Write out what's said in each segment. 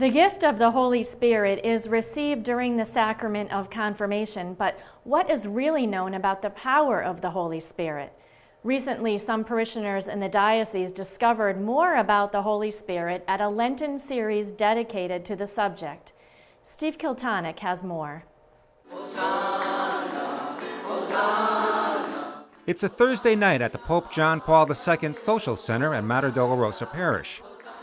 The gift of the Holy Spirit is received during the sacrament of confirmation, but what is really known about the power of the Holy Spirit? Recently, some parishioners in the diocese discovered more about the Holy Spirit at a Lenten series dedicated to the subject. Steve Kiltonick has more. Hosanna, Hosanna. It's a Thursday night at the Pope John Paul II Social Center at Mater Dolorosa Parish.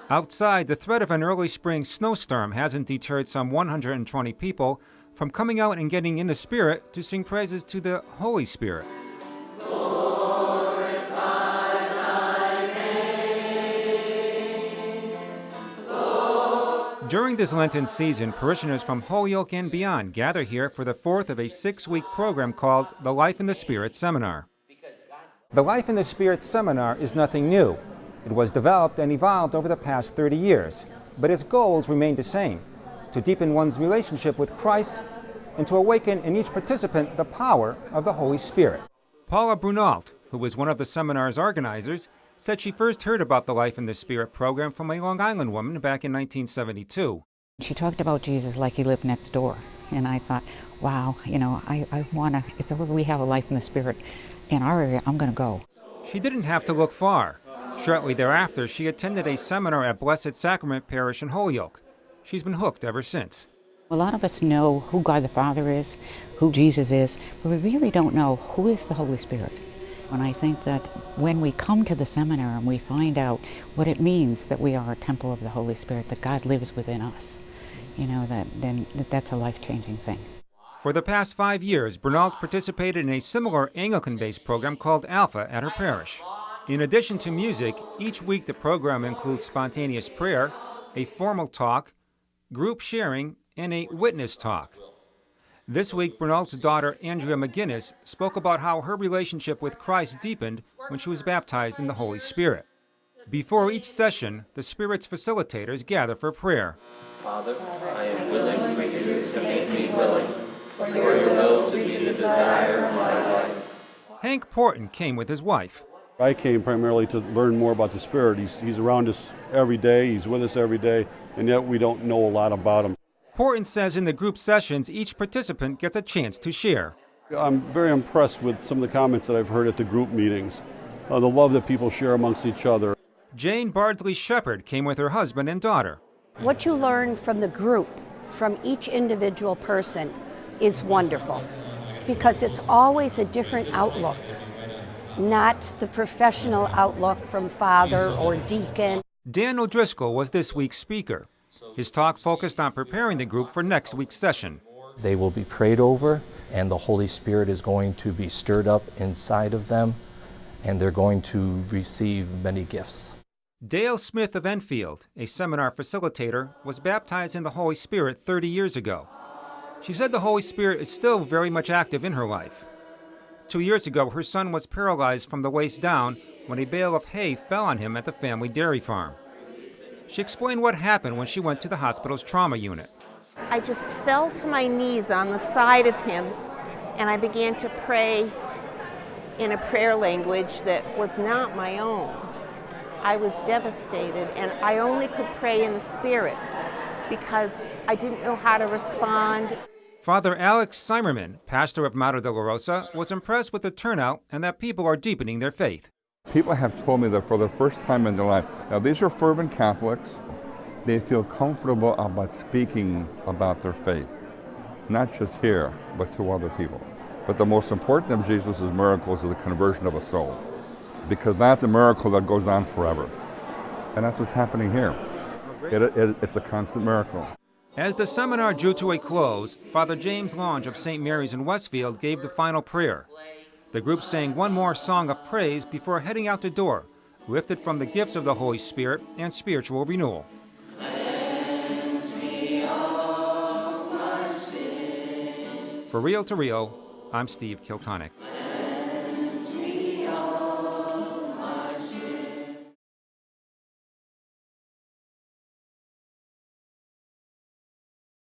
Outside, the threat of an early spring snowstorm hasn't deterred some 120 people from coming out and getting in the Spirit to sing praises to the Holy Spirit. During this Lenten season, parishioners from Holyoke and beyond gather here for the fourth of a 6-week program called the Life in the Spirit Seminar. The Life in the Spirit Seminar is nothing new. It was developed and evolved over the past 30 years, but its goals remain the same: to deepen one's relationship with Christ and to awaken in each participant the power of the Holy Spirit. Paula Brunault, who was one of the seminar's organizers, said she first heard about the Life in the Spirit program from a Long Island woman back in 1972. She talked about Jesus like he lived next door, and I thought, wow, I want to, if ever we have a Life in the Spirit in our area, I'm going to go. She didn't have to look far. Shortly thereafter, she attended a seminar at Blessed Sacrament Parish in Holyoke. She's been hooked ever since. A lot of us know who God the Father is, who Jesus is, but we really don't know who is the Holy Spirit. And I think that when we come to the seminar and we find out what it means that we are a temple of the Holy Spirit, that God lives within us, that's a life-changing thing. For the past 5 years, Brunault participated in a similar Anglican-based program called Alpha at her parish. In addition to music, each week the program includes spontaneous prayer, a formal talk, group sharing, and a witness talk. This week, Brunault's daughter, Andrea McGinnis, spoke about how her relationship with Christ deepened when she was baptized in the Holy Spirit. Before each session, the Spirit's facilitators gather for prayer. Father, I am willing for you to make me willing, for your will to be the desire of my life. Hank Porton came with his wife. I came primarily to learn more about the Spirit. He's around us every day, he's with us every day, and yet we don't know a lot about him. Porton says in the group sessions, each participant gets a chance to share. I'm very impressed with some of the comments that I've heard at the group meetings, the love that people share amongst each other. Jane Bardley Shepherd came with her husband and daughter. What you learn from the group, from each individual person, is wonderful, because it's always a different outlook, not the professional outlook from father or deacon. Dan O'Driscoll was this week's speaker. His talk focused on preparing the group for next week's session. They will be prayed over, and the Holy Spirit is going to be stirred up inside of them, and they're going to receive many gifts. Dale Smith of Enfield, a seminar facilitator, was baptized in the Holy Spirit 30 years ago. She said the Holy Spirit is still very much active in her life. 2 years ago, her son was paralyzed from the waist down when a bale of hay fell on him at the family dairy farm. She explained what happened when she went to the hospital's trauma unit. I just fell to my knees on the side of him, and I began to pray in a prayer language that was not my own. I was devastated, and I only could pray in the Spirit because I didn't know how to respond. Father Alex Simerman, pastor of Mater Dolorosa, was impressed with the turnout and that people are deepening their faith. People have told me that for the first time in their life, now these are fervent Catholics, they feel comfortable about speaking about their faith, not just here, but to other people. But the most important of Jesus' miracles is the conversion of a soul, because that's a miracle that goes on forever. And that's what's happening here. It's a constant miracle. As the seminar drew to a close, Father James Lange of St. Mary's in Westfield gave the final prayer. The group sang one more song of praise before heading out the door, lifted from the gifts of the Holy Spirit and spiritual renewal. For Real to Real, I'm Steve Kiltonick.